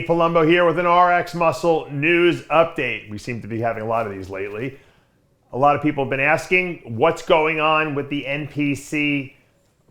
Palumbo here with an RX Muscle news update. We seem to be having a lot of these lately. A lot of people have been asking what's going on with the NPC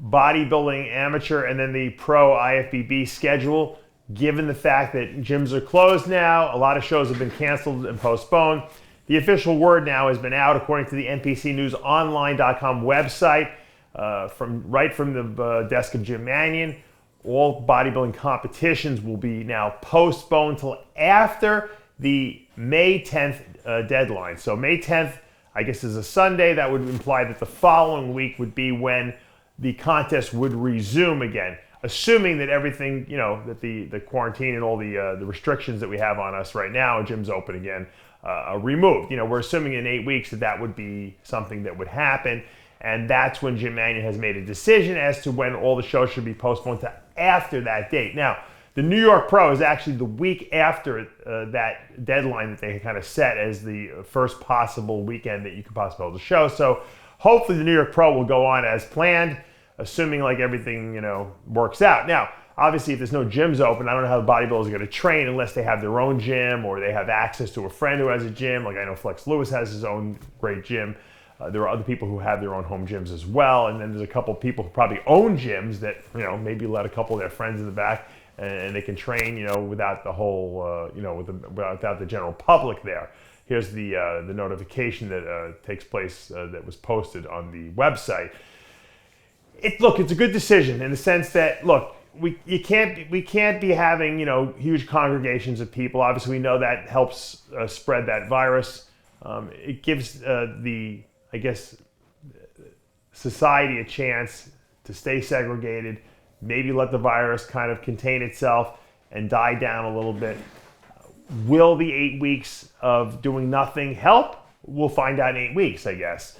bodybuilding amateur and then the pro IFBB schedule, given the fact that gyms are closed now. A lot of shows have been canceled and postponed. The official word now has been out according to the NPCNewsOnline.com website right from the desk of Jim Mannion. All bodybuilding competitions will be now postponed till after the May 10th deadline. So May 10th, I guess, is a Sunday. That would imply that the following week would be when the contest would resume again, assuming that everything, that the quarantine and all the restrictions that we have on us right now, gyms open again, are removed. We're assuming in 8 weeks that would be something that would happen. And that's when Jim Mannion has made a decision as to when all the shows should be postponed to after that date. Now, the New York Pro is actually the week after that deadline that they kind of set as the first possible weekend that you could possibly hold the show. So hopefully the New York Pro will go on as planned, assuming like everything, works out. Now, obviously if there's no gyms open, I don't know how the bodybuilders are going to train unless they have their own gym or they have access to a friend who has a gym. Like I know Flex Lewis has his own great gym. There are other people who have their own home gyms as well, and then there's a couple of people who probably own gyms that maybe let a couple of their friends in the back, and they can train without the whole without the general public there. Here's the notification that takes place that was posted on the website. It's a good decision in the sense that we can't be having huge congregations of people. Obviously, we know that helps spread that virus. It gives society a chance to stay segregated, maybe let the virus kind of contain itself and die down a little bit. Will the 8 weeks of doing nothing help? We'll find out in 8 weeks, I guess.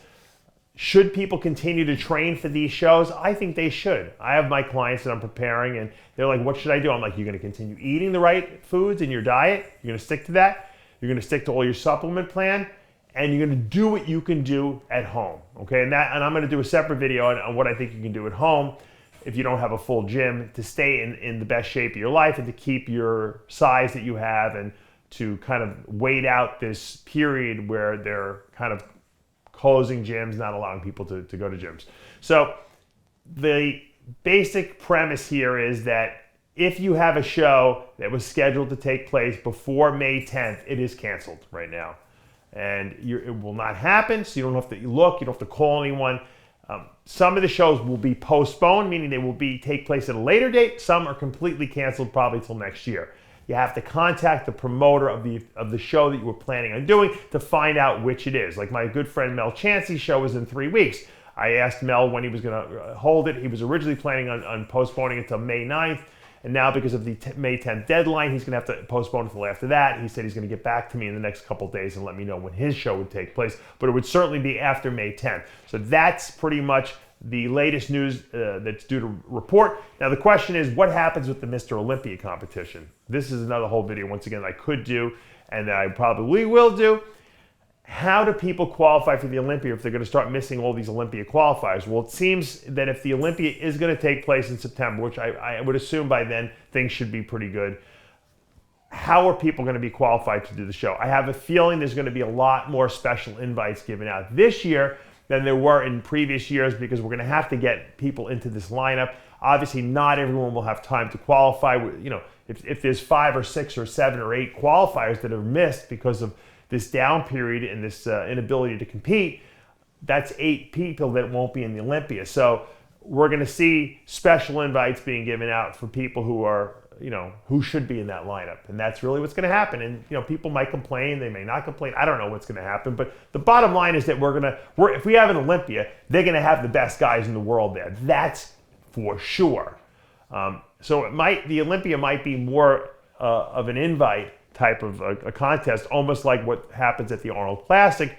Should people continue to train for these shows? I think they should. I have my clients that I'm preparing and they're like, what should I do? I'm like, you're going to continue eating the right foods in your diet. You're going to stick to that. You're going to stick to all your supplement plan. And you're going to do what you can do at home, okay? And I'm going to do a separate video on what I think you can do at home if you don't have a full gym to stay in the best shape of your life and to keep your size that you have and to kind of wait out this period where they're kind of closing gyms, not allowing people to go to gyms. So the basic premise here is that if you have a show that was scheduled to take place before May 10th, it is canceled right now. And it will not happen, so you don't have to look, you don't have to call anyone. Some of the shows will be postponed, meaning they will take place at a later date. Some are completely canceled, probably till next year. You have to contact the promoter of the show that you were planning on doing to find out which it is. Like my good friend Mel Chancey's show was in 3 weeks. I asked Mel when he was going to hold it. He was originally planning on postponing it until May 9th. And now because of the May 10th deadline, he's going to have to postpone until after that. He said he's going to get back to me in the next couple of days and let me know when his show would take place. But it would certainly be after May 10th. So that's pretty much the latest news that's due to report. Now the question is, what happens with the Mr. Olympia competition? This is another whole video, once again, I could do and that I probably will do. How do people qualify for the Olympia if they're going to start missing all these Olympia qualifiers? Well, it seems that if the Olympia is going to take place in September, which I would assume by then things should be pretty good, how are people going to be qualified to do the show? I have a feeling there's going to be a lot more special invites given out. This year, than there were in previous years because we're going to have to get people into this lineup. Obviously, not everyone will have time to qualify. You know, if there's 5 or 6 or 7 or 8 qualifiers that are missed because of this down period and this inability to compete, that's 8 people that won't be in the Olympia. So we're going to see special invites being given out for people who are, you know, who should be in that lineup. And that's really what's going to happen. And, you know, people might complain, they may not complain. I don't know what's going to happen. But the bottom line is that if we have an Olympia, they're going to have the best guys in the world there. That's for sure. So the Olympia might be more of an invite type of a contest, almost like what happens at the Arnold Classic,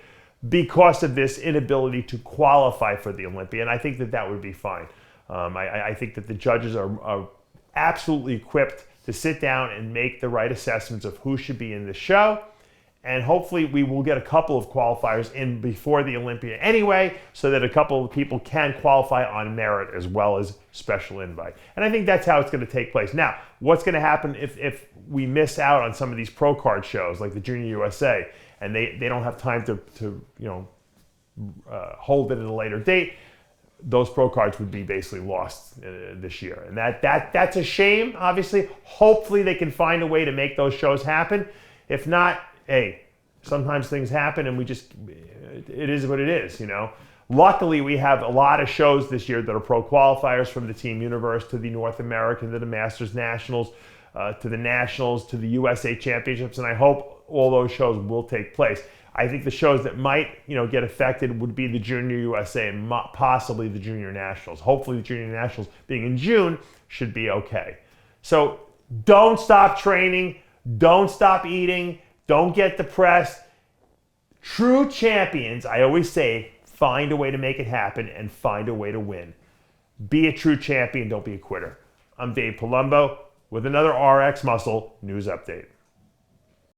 because of this inability to qualify for the Olympia. And I think that would be fine. I think that the judges are absolutely equipped to sit down and make the right assessments of who should be in the show. And hopefully we will get a couple of qualifiers in before the Olympia anyway, so that a couple of people can qualify on merit as well as special invite. And I think that's how it's going to take place. Now, what's going to happen if we miss out on some of these pro card shows like the Junior USA and they don't have time to you know, hold it at a later date? Those pro cards would be basically lost this year. And that's a shame, obviously. Hopefully they can find a way to make those shows happen. If not, hey, sometimes things happen and it is what it is, you know. Luckily, we have a lot of shows this year that are pro qualifiers, from the Team Universe to the North American to the Masters Nationals to the Nationals to the USA Championships, and I hope all those shows will take place. I think the shows that might, you know, get affected would be the Junior USA and possibly the Junior Nationals. Hopefully the Junior Nationals, being in June, should be okay. So don't stop training, don't stop eating, don't get depressed. True champions, I always say, find a way to make it happen and find a way to win. Be a true champion, don't be a quitter. I'm Dave Palumbo with another RX Muscle News Update.